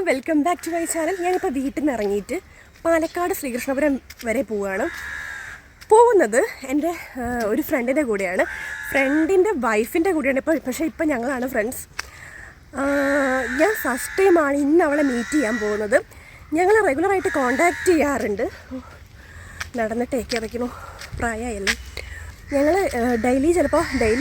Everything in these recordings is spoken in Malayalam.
Welcome back to my channel. ഞാനിപ്പോൾ വീട്ടിൽ നിന്ന് ഇറങ്ങിയിട്ട് പാലക്കാട് ശ്രീകൃഷ്ണപുരം വരെ പോകുന്നത് എൻ്റെ ഒരു ഫ്രണ്ടിൻ്റെ കൂടെയാണ്, ഫ്രണ്ടിൻ്റെ വൈഫിൻ്റെ കൂടെയാണ്. പക്ഷേ ഇപ്പം ഞങ്ങളാണ് ഫ്രണ്ട്സ്. ഞാൻ ഫസ്റ്റ് ടൈമാണ് ഇന്ന് അവളെ മീറ്റ് ചെയ്യാൻ പോകുന്നത്. ഞങ്ങൾ റെഗുലറായിട്ട് കോണ്ടാക്റ്റ് ചെയ്യാറുണ്ട്. നടന്നിട്ടേക്ക് വയ്ക്കണോ, പ്രായമായല്ലോ. ഞങ്ങൾ ഡെയിലി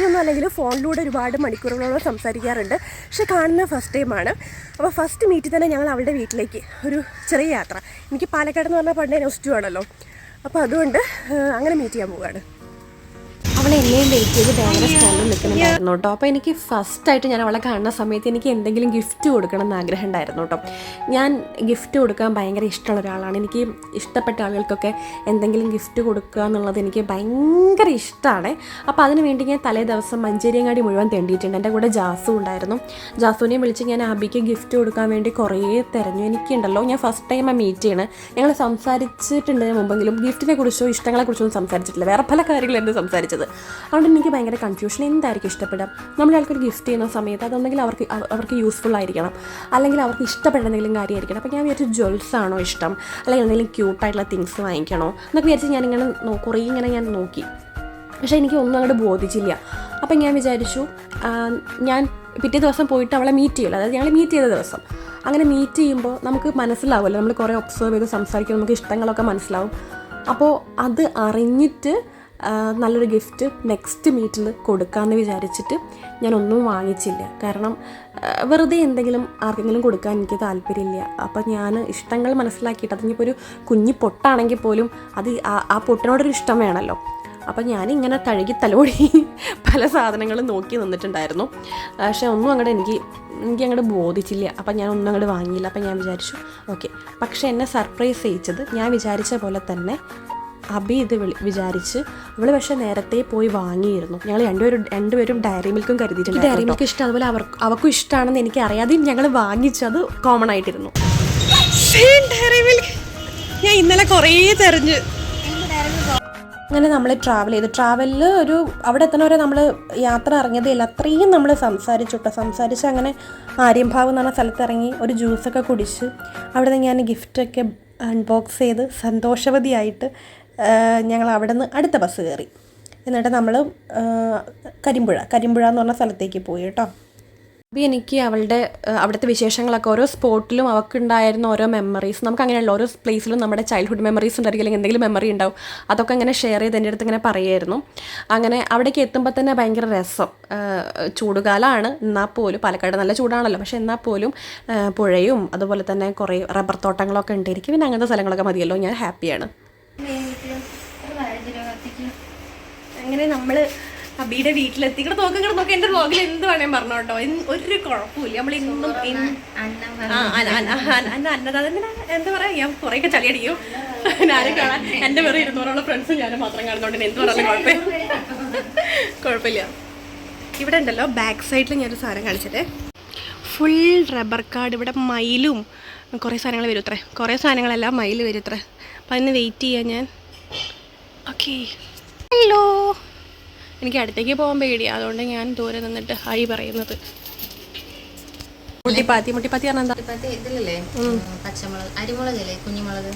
ഒന്നും അല്ലെങ്കിൽ ഫോണിലൂടെ ഒരുപാട് മണിക്കൂറുകളോളം സംസാരിക്കാറുണ്ട്. പക്ഷെ കാണുന്ന ഫസ്റ്റ് ടൈമാണ്. അപ്പോൾ ഫസ്റ്റ് മീറ്റിൽ തന്നെ ഞങ്ങൾ അവളുടെ വീട്ടിലേക്ക് ഒരു ചെറിയ യാത്ര. എനിക്ക് പാലക്കാട് എന്ന് പറഞ്ഞാൽ പണ്ടേ നൊസ്റ്റു ആണല്ലോ. അപ്പോൾ അതുകൊണ്ട് അങ്ങനെ മീറ്റ് ചെയ്യാൻ പോവുകയാണ്. അവളെ എന്നെയും വെയിറ്റ് ചെയ്ത് ഭയങ്കര സ്റ്റാൻഡിൽ നിൽക്കുന്നുണ്ടായിരുന്നു കേട്ടോ. അപ്പോൾ എനിക്ക് ഫസ്റ്റായിട്ട് ഞാൻ അവളെ കാണുന്ന സമയത്ത് എനിക്ക് എന്തെങ്കിലും ഗിഫ്റ്റ് കൊടുക്കണം എന്ന് ആഗ്രഹം ഉണ്ടായിരുന്നു കേട്ടോ. ഞാൻ ഗിഫ്റ്റ് കൊടുക്കാൻ ഭയങ്കര ഇഷ്ടമുള്ള ഒരാളാണ്. എനിക്ക് ഇഷ്ടപ്പെട്ട ആളുകൾക്കൊക്കെ എന്തെങ്കിലും ഗിഫ്റ്റ് കൊടുക്കുക എന്നുള്ളത് എനിക്ക് ഭയങ്കര ഇഷ്ടമാണ്. അപ്പോൾ അതിന് വേണ്ടി ഞാൻ തലേ ദിവസം മഞ്ചേരിയങ്ങാടി മുഴുവൻ തെണ്ടിയിട്ടുണ്ട്. എൻ്റെ കൂടെ ജാസു ഉണ്ടായിരുന്നു. ജാസുവിനെയും വിളിച്ച് ഞാൻ അബിക്ക് ഗിഫ്റ്റ് കൊടുക്കാൻ വേണ്ടി കുറേ തിരഞ്ഞു. എനിക്കുണ്ടല്ലോ, ഞാൻ ഫസ്റ്റ് ടൈമാണ് മീറ്റ് ചെയ്യണത്. ഞങ്ങൾ സംസാരിച്ചിട്ടുണ്ട് മുമ്പെങ്കിലും ഗിഫ്റ്റിനെ കുറിച്ചോ ഇഷ്ടങ്ങളെക്കുറിച്ചോ ഒന്നും സംസാരിച്ചിട്ടില്ല. വേറെ പല കാര്യങ്ങളായിരുന്നു സംസാരിച്ചത്. അതുകൊണ്ട് എനിക്ക് ഭയങ്കര കൺഫ്യൂഷൻ. എന്തായിരിക്കും ഇഷ്ടപ്പെടുക? നമ്മൾ ആൾക്കൊരു ഗിഫ്റ്റ് ചെയ്യുന്ന സമയത്ത് അതൊന്നെങ്കിൽ അവർക്ക് യൂസ്ഫുൾ ആയിരിക്കണം, അല്ലെങ്കിൽ അവർക്ക് ഇഷ്ടപ്പെട്ട എന്തെങ്കിലും കാര്യമായിരിക്കണം. അപ്പോൾ ഞാൻ വിചാരിച്ചു ജ്വൽസ് ആണോ ഇഷ്ടം, അല്ലെങ്കിൽ എന്തെങ്കിലും ക്യൂട്ടായിട്ടുള്ള തിങ്സ് വാങ്ങിക്കണോ എന്നൊക്കെ വിചാരിച്ച് ഞാനിങ്ങനെ കുറേ ഞാൻ നോക്കി. പക്ഷേ എനിക്ക് ഒന്നും അങ്ങോട്ട് ബോധിച്ചില്ല. അപ്പം ഞാൻ വിചാരിച്ചു ഞാൻ പിറ്റേ ദിവസം പോയിട്ട് അവളെ മീറ്റ് ചെയ്യുമല്ലോ, അതായത് ഞങ്ങൾ മീറ്റ് ചെയ്ത ദിവസം. അങ്ങനെ മീറ്റ് ചെയ്യുമ്പോൾ നമുക്ക് മനസ്സിലാവുമല്ലോ, നമ്മൾ കുറേ ഒബ്സർവ് ചെയ്ത് സംസാരിക്കുമ്പോൾ നമുക്ക് ഇഷ്ടങ്ങളൊക്കെ മനസ്സിലാവും. അപ്പോൾ അത് അറിഞ്ഞിട്ട് നല്ലൊരു ഗിഫ്റ്റ് നെക്സ്റ്റ് മീറ്റിൽ കൊടുക്കാമെന്ന് വിചാരിച്ചിട്ട് ഞാനൊന്നും വാങ്ങിച്ചില്ല. കാരണം വെറുതെ എന്തെങ്കിലും ആർക്കെങ്കിലും കൊടുക്കാൻ എനിക്ക് താല്പര്യമില്ല. അപ്പം ഞാൻ ഇഷ്ടങ്ങൾ മനസ്സിലാക്കിയിട്ട്, അതിനിപ്പോൾ ഒരു കുഞ്ഞി പൊട്ടാണെങ്കിൽ പോലും അത് ആ പൊട്ടിനോടൊരു ഇഷ്ടം വേണമല്ലോ. അപ്പം ഞാനിങ്ങനെ തഴുകി തലോടി പല സാധനങ്ങളും നോക്കി നിന്നിട്ടുണ്ടായിരുന്നു. പക്ഷേ ഒന്നും അങ്ങോട്ട് എനിക്ക് അങ്ങോട്ട് ബോധിച്ചില്ല. അപ്പം ഞാൻ ഒന്നും അങ്ങോട്ട് വാങ്ങിയില്ല. അപ്പം ഞാൻ വിചാരിച്ചു ഓക്കെ. പക്ഷേ എന്നെ സർപ്രൈസ് ചെയ്യിച്ചത് ഞാൻ വിചാരിച്ച പോലെ തന്നെ അബി ഇത് വിചാരിച്ച് അവൾ പക്ഷേ നേരത്തെ പോയി വാങ്ങിയിരുന്നു. ഞങ്ങൾ രണ്ടുപേരും ഡയറി മിൽക്കും കരുതിയിട്ടുണ്ട്. ഡയറി മിൽക്ക് ഇഷ്ടം, അതുപോലെ അവർക്കും ഇഷ്ടമാണെന്ന് എനിക്ക് അറിയാതെയും ഞങ്ങൾ വാങ്ങിച്ചു. അത് കോമൺ ആയിട്ടിരുന്നു. ഡയറി മിൽക്ക് ഞാൻ ഇന്നലെ കുറേ തെരഞ്ഞു. അങ്ങനെ നമ്മൾ ട്രാവലിൽ ഒരു അവിടെ എത്തണവരെ നമ്മൾ യാത്ര ഇറങ്ങിയതേയില്ല. അത്രയും നമ്മൾ സംസാരിച്ച് അങ്ങനെ ആര്യംഭാവ് എന്ന് പറഞ്ഞ സ്ഥലത്ത് ഇറങ്ങി ഒരു ജ്യൂസൊക്കെ കുടിച്ച് അവിടെ നിന്ന് ഞാൻ ഗിഫ്റ്റൊക്കെ അൺബോക്സ് ചെയ്ത് സന്തോഷവതിയായിട്ട് ഞങ്ങൾ അവിടെ നിന്ന് അടുത്ത ബസ് കയറി. എന്നിട്ട് നമ്മൾ കരിമ്പുഴ എന്ന് പറഞ്ഞ സ്ഥലത്തേക്ക് പോയി കേട്ടോ. അപ്പോൾ എനിക്ക് അവിടുത്തെ വിശേഷങ്ങളൊക്കെ ഓരോ സ്പോട്ടിലും അവൾക്കുണ്ടായിരുന്ന ഓരോ മെമ്മറീസ്, നമുക്ക് അങ്ങനെയുള്ള ഓരോ പ്ലേസിലും നമ്മുടെ ചൈൽഡ്ഹുഡ് മെമ്മറീസ് ഉണ്ടായിരിക്കും, അല്ലെങ്കിൽ എന്തെങ്കിലും മെമ്മറി ഉണ്ടാവും. അതൊക്കെ അങ്ങനെ ഷെയർ ചെയ്ത് എൻ്റെ അടുത്ത് ഇങ്ങനെ പറയുമായിരുന്നു. അങ്ങനെ അവിടേക്ക് എത്തുമ്പോൾ തന്നെ ഭയങ്കര രസം. ചൂടുകാലമാണ് എന്നാൽ പോലും, പാലക്കാട് നല്ല ചൂടാണല്ലോ, പക്ഷേ എന്നാൽ പോലും പുഴയും അതുപോലെ തന്നെ കുറേ റബ്ബർ തോട്ടങ്ങളൊക്കെ ഉണ്ടായിരിക്കും. പിന്നെ അങ്ങനത്തെ സ്ഥലങ്ങളൊക്കെ മതിയല്ലോ. ഞാൻ ഹാപ്പിയാണ്. അങ്ങനെ നമ്മൾ അബിയുടെ വീട്ടിലെത്തി. ഇങ്ങോട്ട് നോക്ക് എൻ്റെ വ്ളോഗിൽ എന്ത് വേണേലും പറഞ്ഞോ കേട്ടോ, ഒരു കുഴപ്പമില്ല. നമ്മളിന്നും അന്നദാനം എന്താ പറയുക, ഞാൻ കുറേയൊക്കെ ചളിയടിക്കും. ഞാനും കാണാൻ എൻ്റെ വേറെ 200 ഫ്രണ്ട്സും ഞാനും മാത്രം കാണുന്നതുകൊണ്ട് എന്ത് പറഞ്ഞാലും കുഴപ്പമില്ല. ഇവിടെ ഉണ്ടല്ലോ ബാക്ക് സൈഡിൽ ഞാനൊരു സാധനം കാണിച്ചത്, ഫുൾ റബ്ബർ കാർഡ്. ഇവിടെ മയിലും കുറേ സാധനങ്ങൾ വരും അത്രേ, കുറേ സാധനങ്ങളെല്ലാം മയിൽ വരും അത്രേ. അപ്പം അതിന് വെയിറ്റ് ചെയ്യാൻ ഞാൻ. Okay, hello. എനിക്ക് അടുത്തേക്ക് പോകാൻ പേടിയാണ്, അതുകൊണ്ട് ഞാൻ ദൂരെ നിന്നിട്ട് ഹായ് പറയുന്നത്. മുട്ടിപ്പാത്തി പറഞ്ഞാൽ എന്താ? ഇതിലല്ലേ പച്ചമുളക്, അരിമുളകല്ലേ, കുഞ്ഞുമുളക്,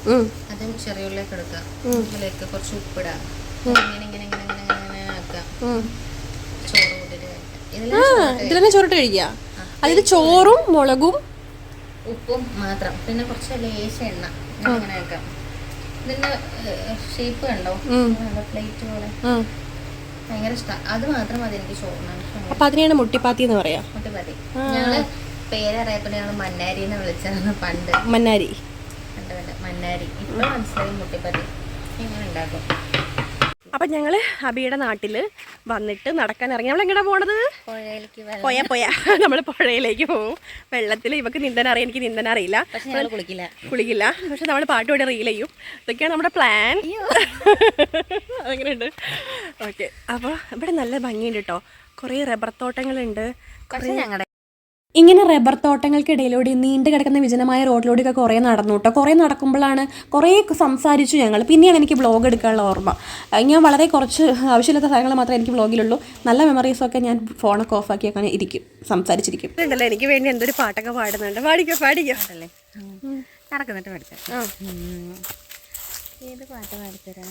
അതും ചെറിയുള്ളിലേക്ക് എടുക്കുക. ഇതിലേക്ക് കുറച്ച് ഉപ്പിടാം. ഇങ്ങനെ ആക്കാം. ചോറ് കൂട്ടിട്ട് ഇതിലെന്നെ ചോറിട്ട് കഴിക്കുക. അതിൽ ചോറും മുളകും ഉപ്പും മാത്രം, പിന്നെ കുറച്ച് ലേശ എണ്ണ ഇങ്ങനെ ആക്കാം. ഇതിന്റെ ഷേപ്പ് കണ്ടോ, പ്ലേറ്റ് പോലെ, ഭയങ്കര ഇഷ്ടം. അത് മാത്രം മതി എനിക്ക് ചോറിനാണ്. അപ്പൊ അതിനെയാണ് മുട്ടിപ്പാത്തി എന്ന് പറയാ. മുട്ടിപ്പാത്തി ഞങ്ങള് പേരറിയത്തോടെ ഞങ്ങൾ മന്നാരി എന്ന് വിളിച്ചാണ് പണ്ട്. മന്നാരി. ഇപ്പൊ മനസ്സിലായി മുട്ടിപ്പാത്തി ഇങ്ങനെ ഉണ്ടാക്കും. അപ്പം ഞങ്ങൾ അബിയുടെ നാട്ടിൽ വന്നിട്ട് നടക്കാൻ ഇറങ്ങി. നമ്മൾ എങ്ങനെയാണ് പോണത്? നമ്മൾ പുഴയിലേക്ക് പോകും. വെള്ളത്തിൽ ഇവക്ക് നീന്താൻ അറിയാം, എനിക്ക് നീന്താൻ അറിയില്ല, കുളിക്കില്ല. പക്ഷെ നമ്മൾ പാട്ട് പാടി റീൽ ചെയ്യും. ഇതൊക്കെയാണ് നമ്മുടെ പ്ലാൻ. അതെങ്ങനെയുണ്ട്? ഓക്കെ. അപ്പോൾ ഇവിടെ നല്ല ഭംഗിയുണ്ട് കേട്ടോ. കുറേ റബ്ബർ തോട്ടങ്ങളുണ്ട്. ഇങ്ങനെ റബ്ബർ തോട്ടങ്ങൾക്കിടയിലൂടെ നീണ്ടു കിടക്കുന്ന വിജനമായ റോഡിലൂടെയൊക്കെ കുറേ നടന്നു കേട്ടോ. കുറേ നടക്കുമ്പോഴാണ് കുറേ സംസാരിച്ചു ഞങ്ങൾ. പിന്നെയാണ് എനിക്ക് വ്ളോഗ് എടുക്കാനുള്ള ഓർമ്മ. ഞാൻ വളരെ കുറച്ച് ആവശ്യമില്ലാത്ത സാധനങ്ങൾ മാത്രമേ എനിക്ക് വ്ളോഗിലുള്ളൂ. നല്ല മെമ്മറീസൊക്കെ ഞാൻ ഫോണൊക്കെ ഓഫാക്കിയൊക്കെ ഇരിക്കും, സംസാരിച്ചിരിക്കും. ഉണ്ടല്ലോ എനിക്ക് വേണ്ടി എന്തൊരു പാട്ടൊക്കെ പാടുന്നുണ്ട്. പാടിക്കോ അല്ലേ നടക്കുന്നിട്ട് പഠിക്കാം. ഏത് പാട്ട് പാടിത്തരാ?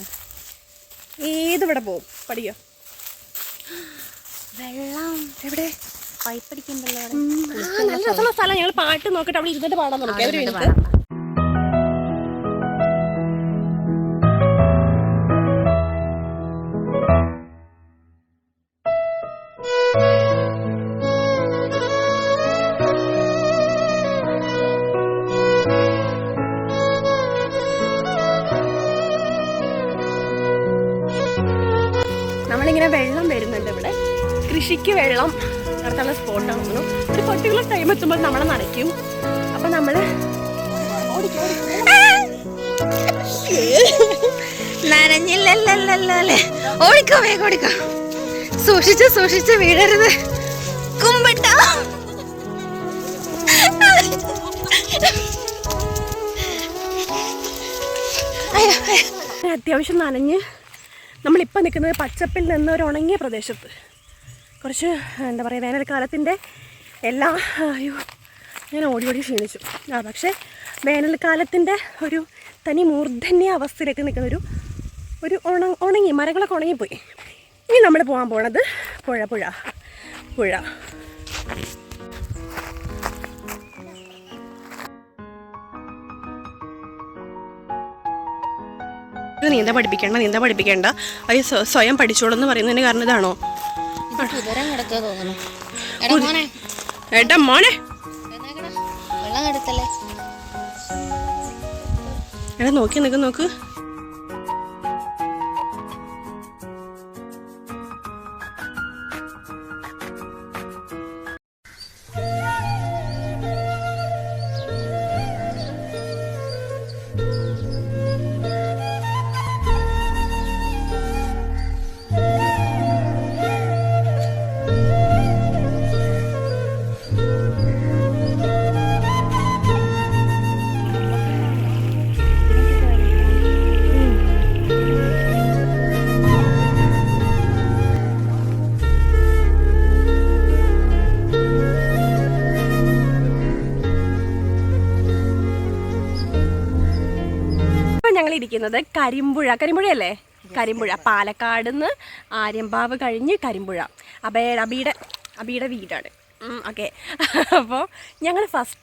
ഏതിവിടെ പോവും പഠിക്കോ. വെള്ളം എവിടെ പൈപ്പടിക്കുമ്പോഴോ നല്ല രസമുള്ള സ്ഥലം. ഞങ്ങൾ പാട്ട് നോക്കിട്ട് അവിടെ ഇരുന്നിട്ട് പാടാൻ നോക്കി. ഒരു മിനിറ്റ്. നമ്മളിങ്ങനെ വെള്ളം വരുന്നുണ്ട് ഇവിടെ. കൃഷിക്ക് വെള്ളം നടത്തുന്ന സ്പോട്ടാണ് തോന്നുന്നു. ഒരു പർട്ടിക്കുലർ ടൈം എത്തുമ്പോൾ നമ്മളെ നനയ്ക്കും. അപ്പം നമ്മൾ നനഞ്ഞില്ലല്ലേ. ഓടിക്കോ വേഗം ഓടിക്കോ. സൂക്ഷിച്ച് വീഴരുത്. കുമ്പിട്ട അത്യാവശ്യം നനഞ്ഞ് നമ്മളിപ്പോൾ നിൽക്കുന്നത് പച്ചപ്പിൽ നിന്ന് ഒരു ഉണങ്ങിയ പ്രദേശത്ത്. കുറച്ച് എന്താ പറയുക, വേനൽക്കാലത്തിൻ്റെ എല്ലാ ഞാൻ ഓടി ക്ഷീണിച്ചു. പക്ഷേ വേനൽക്കാലത്തിൻ്റെ ഒരു തനി മൂർധന്യ അവസ്ഥയിലേക്ക് നിൽക്കുന്ന ഒരു ഉണങ്ങി മരങ്ങളൊക്കെ ഉണങ്ങിപ്പോയി. ഇനി നമ്മൾ പോകാൻ പോണത് പുഴ. നീന്താ പഠിപ്പിക്കേണ്ട അത് സ്വയം പഠിച്ചോളെന്ന് പറയുന്നതിന് കാരണം ഇതാണോ? ഏട്ടാ മോനെ എടാ നോക്ക്. ഞങ്ങളിരിക്കുന്നത് കരിമ്പുഴയല്ലേ? കരിമ്പുഴ, പാലക്കാട് നിന്ന് ആര്യമ്പാവ് കഴിഞ്ഞ് കരിമ്പുഴ. അബിയുടെ വീടാണ്. ഓക്കെ. അപ്പോൾ ഞങ്ങൾ ഫസ്റ്റ്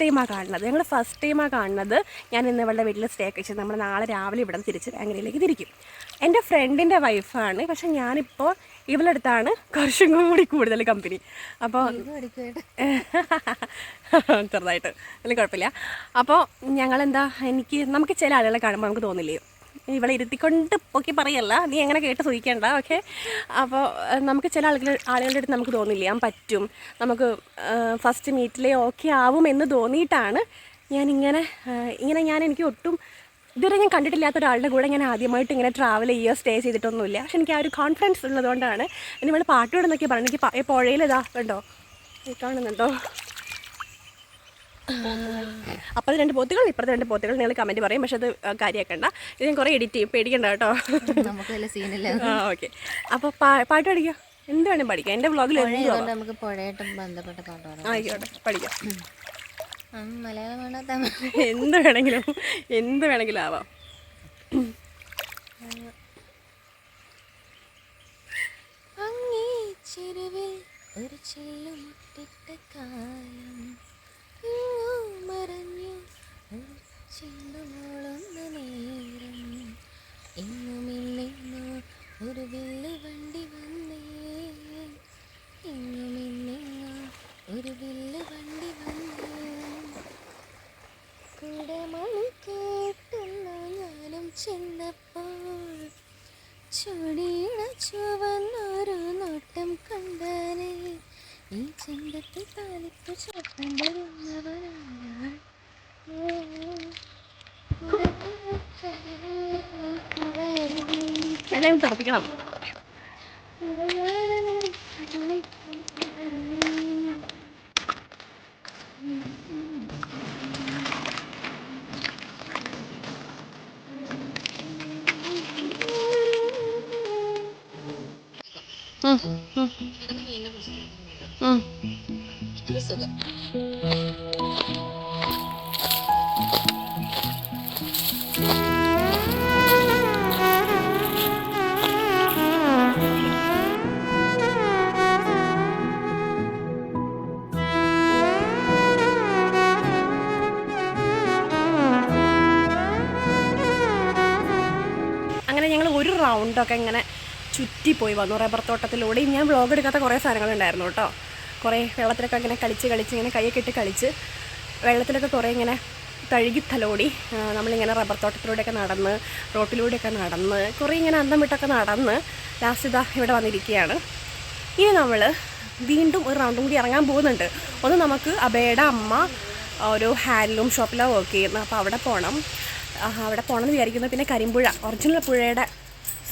ടൈമാണ് കാണുന്നത്. ഞാൻ ഇന്ന് ഇവളുടെ വീട്ടിൽ സ്റ്റേ കഴിച്ചത്. നമ്മൾ നാളെ രാവിലെ ഇവിടെ തിരിച്ച് ബാംഗ്ലൂരിലേക്ക് തിരിക്കും. എൻ്റെ ഫ്രണ്ടിൻ്റെ വൈഫാണ്. പക്ഷെ ഞാനിപ്പോൾ ഇവളെടുത്താണ് കുറച്ചും കൂടി കൂടുതൽ കമ്പനി. അപ്പോൾ ചെറുതായിട്ട് അതിൽ കുഴപ്പമില്ല. അപ്പോൾ നമുക്ക് ചില ആളുകളെ കാണുമ്പോൾ നമുക്ക് തോന്നില്ലേ, ഇവളെ ഇരുത്തിക്കൊണ്ട് പൊക്കി പറയല്ല, നീ എങ്ങനെ കേട്ട് സൂഹിക്കേണ്ട. ഓക്കെ. അപ്പോൾ നമുക്ക് ചില ആളുകളുടെ അടുത്ത് നമുക്ക് തോന്നില്ലേ ഞാൻ പറ്റും, നമുക്ക് ഫസ്റ്റ് മീറ്റിലേ ഓക്കെ ആവും എന്ന് തോന്നിയിട്ടാണ് എനിക്ക് ഒട്ടും ഇതുവരെ ഞാൻ കണ്ടിട്ടില്ലാത്ത ഒരാളുടെ കൂടെ ഞാൻ ആദ്യമായിട്ട് ഇങ്ങനെ ട്രാവൽ ചെയ്യുകയോ സ്റ്റേ ചെയ്തിട്ടൊന്നുമില്ല. പക്ഷെ എനിക്ക് ആ ഒരു കോൺഫിഡൻസ് ഉള്ളതുകൊണ്ടാണ്. ഇനി നമ്മൾ പാട്ടോടെ എന്നൊക്കെ പറഞ്ഞു. എനിക്ക് പുഴയിൽ കണ്ടോ, കാണുന്നുണ്ടോ? അപ്പോൾ 2 പോത്തുകൾ, ഇപ്പുറത്തെ 2 പോത്തുകൾ. നിങ്ങൾ കമൻറ്റ് പറയും, പക്ഷെ അത് കാര്യമാക്കണ്ട. ഇത് ഞാൻ കുറേ എഡിറ്റ് ചെയ്യും, പേടിക്കണ്ട കേട്ടോ. ഓക്കെ. അപ്പോൾ പാട്ട് പഠിക്കാം, എന്ത് വേണം പഠിക്കാം. എൻ്റെ വ്ളോഗിൽ നമുക്ക് പുഴയായിട്ട് ബന്ധപ്പെട്ട പാട്ട് ആയിക്കോട്ടെ, പഠിക്കാം. മലയാളമാണോ എന്ത് വേണമെങ്കിലും ആവാം. അങ്ങേ ചെരുവിൽ ഒരു ചെല്ലുമുട്ടിട്ട കാലം മറഞ്ഞു ഒരു ചെല്ലുമോളുന്ന നേരം ഇന്നുമിന്നു ഒരു വില്ല് വണ്ടി വന്നേ ഇന്നുമിന്നു ഒരു വില്ല് വണ്ടി വന്നേ കൂടെ മണി കേട്ടുന്ന ഞാനും ചെന്നപ്പോൾ ചൊടിയിട ചുവന്നൊരു നോട്ടം കണ്ടനെ ഈ ചെണ്ടത്തിൽ താലിപ്പ് ചോട്ടമ്പരുന്നവരായാൽ എല്ലാം തറപ്പിക്കണം. അങ്ങനെ ഞങ്ങൾ ഒരു റൗണ്ടൊക്കെ ഇങ്ങനെ ചുറ്റിപ്പോയി വന്നു റബ്ബർ തോട്ടത്തിലൂടെ. ഞാൻ വ്ളോഗ് എടുക്കാത്ത കുറേ സാധനങ്ങളുണ്ടായിരുന്നു കേട്ടോ. കുറേ വെള്ളത്തിലൊക്കെ ഇങ്ങനെ കളിച്ച് ഇങ്ങനെ കൈയൊക്കെ ഇട്ട് കളിച്ച് വെള്ളത്തിലൊക്കെ കുറേ ഇങ്ങനെ കഴുകി തലോടി നമ്മളിങ്ങനെ റബ്ബർ തോട്ടത്തിലൂടെയൊക്കെ നടന്ന് റോട്ടിലൂടെയൊക്കെ നടന്ന് കുറേ ഇങ്ങനെ അന്തം വിട്ടൊക്കെ നടന്ന് ലാസ്റ്റ് ഇതാ ഇവിടെ വന്നിരിക്കുകയാണ്. ഇനി നമ്മൾ വീണ്ടും ഒരു റൗണ്ടും കൂടി ഇറങ്ങാൻ പോകുന്നുണ്ട്. ഒന്ന് നമുക്ക് അബയുടെ അമ്മ ഒരു ഹാൻഡ്ലൂം ഷോപ്പിലാണ് വർക്ക് ചെയ്യുന്നത്. അപ്പോൾ അവിടെ പോകണം എന്ന് വിചാരിക്കുന്നു. പിന്നെ കരിമ്പുഴ ഒറിജിനൽ പുഴയുടെ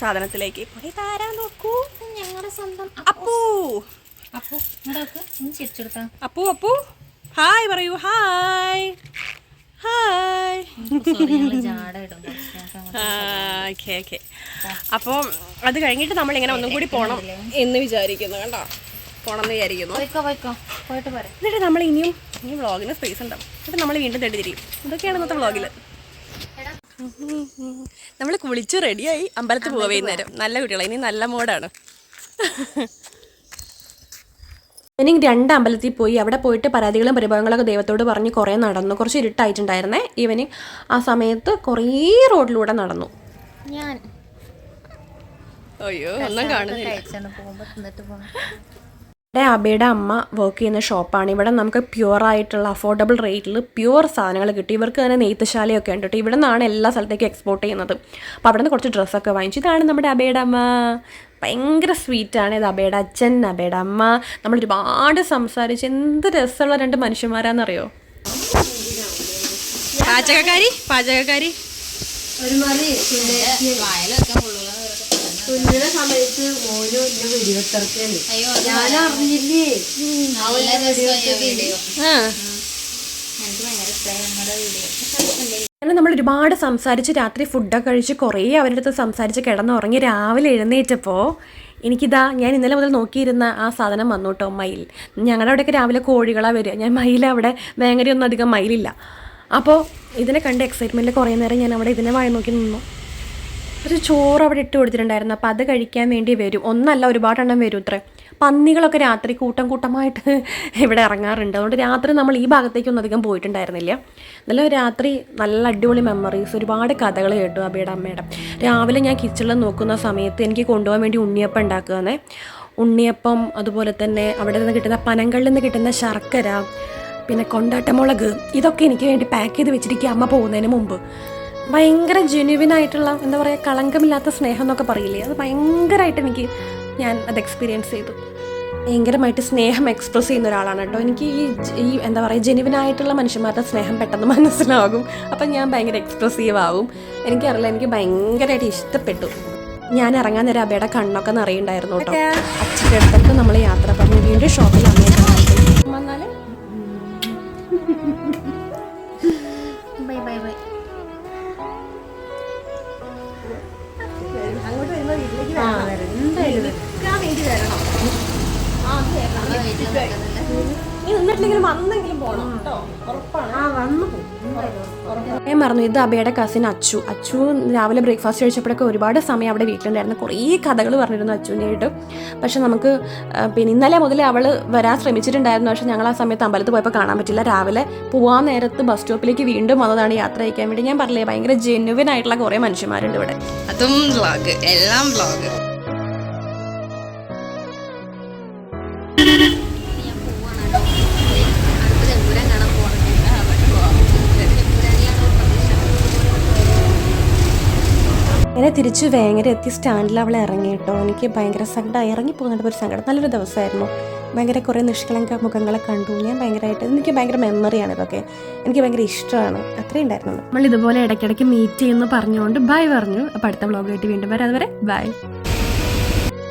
സാധനത്തിലേക്ക് പോയി താരാൻ നോക്കൂ. ഞങ്ങളുടെ സ്വന്തം അപ്പൂ ചിരിച്ചെടുത്താ അപ്പൂ ഹായ് പറയൂ. Hi okay. അപ്പോൾ അത് കഴിഞ്ഞിട്ട് നമ്മളിങ്ങനെ ഒന്നും കൂടി പോകണം എന്ന് വിചാരിക്കുന്നു. കണ്ടോ, പോകണം എന്ന് വിചാരിക്കുന്നു. എന്നിട്ട് നമ്മൾ ഇനിയും വ്ളോഗിന് സ്പേസ് ഉണ്ടാവും. എന്നിട്ട് നമ്മൾ വീണ്ടും തെണ്ടിതിരിക്കും. ഇതൊക്കെയാണ് ഇന്നത്തെ വ്ളോഗിൽ. നമ്മൾ കുളിച്ച് റെഡിയായി അമ്പലത്തിൽ പോവുക വൈകുന്നേരം. നല്ല കുട്ടികളാണ്, ഇനി നല്ല മോഡാണ്. എനിക്ക് 2 അമ്പലത്തിൽ പോയി. അവിടെ പോയിട്ട് പരാതികളും പരിഭവങ്ങളൊക്കെ ദൈവത്തോട് പറഞ്ഞ് കുറേ നടന്നു. കുറച്ച് ഇരുട്ടായിട്ടുണ്ടായിരുന്നേ ഈവനിങ്. ആ സമയത്ത് കുറേ റോഡിലൂടെ നടന്നു. ഞാൻ അയ്യോ ഒന്നും കാണുന്നില്ല. ഇവിടെ അബയുടെ അമ്മ വർക്ക് ചെയ്യുന്ന ഷോപ്പാണ്. ഇവിടെ നമുക്ക് പ്യുവറായിട്ടുള്ള അഫോർഡബിൾ റേറ്റിൽ പ്യുവർ സാധനങ്ങൾ കിട്ടും. ഇവർക്ക് തന്നെ നെയ്ത്തുശാലയൊക്കെ ഉണ്ട് കേട്ടോ. ഇവിടെ നിന്നാണ് എല്ലാ സ്ഥലത്തേക്കും എക്സ്പോർട്ട് ചെയ്യുന്നത്. അപ്പോൾ അവിടെ നിന്ന് കുറച്ച് ഡ്രസ്സൊക്കെ വാങ്ങിച്ചു. ഇതാണ് നമ്മുടെ അബയുടെ അമ്മ. ഭയങ്കര സ്വീറ്റാണ്. ഇത് അബയുടെ അച്ഛൻ, അബയുടെ അമ്മ. നമ്മളൊരുപാട് സംസാരിച്ച് എന്ത് രസമുള്ള 2 മനുഷ്യന്മാരാണെന്നറിയോ. പാചകക്കാരി കുഞ്ഞിനെ സമയത്ത് മോനും ഇന്ന് വെടിവെത്തിറക്കാണ്. ഞാൻ അറിഞ്ഞില്ലേ. അങ്ങനെ നമ്മൾ ഒരുപാട് സംസാരിച്ച് രാത്രി ഫുഡൊക്കെ കഴിച്ച് കുറേ അവരുടെ അടുത്ത് സംസാരിച്ച് കിടന്നുറങ്ങി. രാവിലെ എഴുന്നേറ്റപ്പോൾ എനിക്കിതാ ഞാൻ ഇന്നലെ മുതൽ നോക്കിയിരുന്ന ആ സാധനം വന്നു കേട്ടോ, മയിൽ. ഞങ്ങളുടെ അവിടെയൊക്കെ രാവിലെ കോഴികളാണ് വരിക. ഞാൻ മയിലവിടെ വേങ്ങരയൊന്നും അധികം മയിലില്ല. അപ്പോൾ ഇതിനെ കണ്ട് എക്സൈറ്റ്മെൻറ്റിൽ കുറേ നേരം ഞാൻ അവിടെ ഇതിനെ വായി നോക്കി നിന്നു. ഒരു ചോറ് അവിടെ ഇട്ട് കൊടുത്തിട്ടുണ്ടായിരുന്നു. അപ്പോൾ അത് കഴിക്കാൻ വേണ്ടി വരും. ഒന്നല്ല, ഒരുപാടെണ്ണം വരും ഇത്രേ. പന്നികളൊക്കെ രാത്രി കൂട്ടമായിട്ട് ഇവിടെ ഇറങ്ങാറുണ്ട്. അതുകൊണ്ട് രാത്രി നമ്മൾ ഈ ഭാഗത്തേക്കൊന്നും അധികം പോയിട്ടുണ്ടായിരുന്നില്ല. എന്നാലും രാത്രി നല്ല അടിപൊളി മെമ്മറീസ്, ഒരുപാട് കഥകൾ കേട്ടു അബയുടെ അമ്മയുടെ. രാവിലെ ഞാൻ കിച്ചണിൽ നോക്കുന്ന സമയത്ത് എനിക്ക് കൊണ്ടുപോകാൻ വേണ്ടി ഉണ്ണിയപ്പം ഉണ്ടാക്കുകയെന്നേ. ഉണ്ണിയപ്പം, അതുപോലെ തന്നെ അവിടെ നിന്ന് കിട്ടുന്ന പനങ്ങളിൽ നിന്ന് കിട്ടുന്ന ശർക്കര, പിന്നെ കൊണ്ടാട്ടമുളക്, ഇതൊക്കെ എനിക്ക് വേണ്ടി പാക്ക് ചെയ്ത് വെച്ചിരിക്കുക അമ്മ പോകുന്നതിന് മുമ്പ്. ഭയങ്കര ജെന്യുവിനായിട്ടുള്ള, എന്താ പറയുക, കളങ്കമില്ലാത്ത സ്നേഹം എന്നൊക്കെ പറയില്ലേ, അത് ഭയങ്കരമായിട്ട് ഞാൻ അത് എക്സ്പീരിയൻസ് ചെയ്തു. ഭയങ്കരമായിട്ട് സ്നേഹം എക്സ്പ്രസ് ചെയ്യുന്ന ഒരാളാണ് കേട്ടോ. എനിക്ക് ഈ എന്താ പറയുക, ജെന്യുവിനായിട്ടുള്ള മനുഷ്യന്മാരുടെ സ്നേഹം പെട്ടെന്ന് മനസ്സിലാകും. അപ്പം ഞാൻ ഭയങ്കര എക്സ്പ്രസീവ് ആവും. എനിക്കറിയില്ല, എനിക്ക് ഭയങ്കരമായിട്ട് ഇഷ്ടപ്പെട്ടു. ഞാൻ ഇറങ്ങാൻ നേരം അബയുടെ കണ്ണൊക്കെ നിറയുണ്ടായിരുന്നു കേട്ടോ. അച്ഛൻ്റെ അടുത്തേക്ക് നമ്മൾ യാത്ര പറഞ്ഞു. വീണ്ടും ഷോപ്പിൽ അമ്മയെ കാണാൻ വന്നാൽ അങ്ങോട്ട് വരുമ്പോൾ വീട്ടിലേക്ക് നീ നിന്നിട്ടില്ലെങ്കിലും വന്നെങ്കിലും പോകണം കേട്ടോ. ഉറപ്പാണ്. ഞാൻ മറന്നു, ഇത് അബയുടെ കസിൻ അച്ചു രാവിലെ ബ്രേക്ക്ഫാസ്റ്റ് കഴിച്ചപ്പോഴൊക്കെ ഒരുപാട് സമയം അവിടെ വീട്ടിലുണ്ടായിരുന്നു. കുറേ കഥകൾ പറഞ്ഞിരുന്നു അച്ചുവിനായിട്ട്. പക്ഷെ നമുക്ക് പിന്നെ ഇന്നലെ മുതലേ അവൾ വരാൻ ശ്രമിച്ചിട്ടുണ്ടായിരുന്നു. പക്ഷെ ഞങ്ങൾ ആ സമയത്ത് അമ്പലത്തിൽ പോയപ്പോൾ കാണാൻ പറ്റില്ല. രാവിലെ പോകാൻ നേരത്ത് ബസ് സ്റ്റോപ്പിലേക്ക് വീണ്ടും വന്നതാണ് യാത്ര അയക്കാൻ വേണ്ടി. ഞാൻ പറഞ്ഞില്ലേ, ഭയങ്കര ജെന്യുവിൻ ആയിട്ടുള്ള കുറേ മനുഷ്യന്മാരുണ്ട് ഇവിടെ. അതും വ്ളോഗ്, എല്ലാം വ്ളോഗ്. അങ്ങനെ തിരിച്ച് വേങ്ങര എത്തി സ്റ്റാൻഡിൽ അവൾ ഇറങ്ങി കേട്ടോ. എനിക്ക് ഭയങ്കര സങ്കടം, ഇറങ്ങി പോകുന്നുണ്ട് ഒരു സങ്കടം. നല്ലൊരു ദിവസമായിരുന്നു. ഭയങ്കര കുറേ നിഷ്കളങ്ക മുഖങ്ങളെ കണ്ടു. ഞാൻ ഭയങ്കരമായിട്ട്, എനിക്ക് ഭയങ്കര മെമ്മറിയാണ് ഇതൊക്കെ. എനിക്ക് ഭയങ്കര ഇഷ്ടമാണ്. അത്രയും ഉണ്ടായിരുന്നുള്ളൂ. നമ്മൾ ഇതുപോലെ ഇടയ്ക്കിടയ്ക്ക് മീറ്റ് ചെയ്യുന്നു പറഞ്ഞുകൊണ്ട് ബൈ പറഞ്ഞു. അപ്പോൾ അടുത്ത വ്ളോഗായിട്ട് വീണ്ടും വരാം. അതുവരെ ബൈ.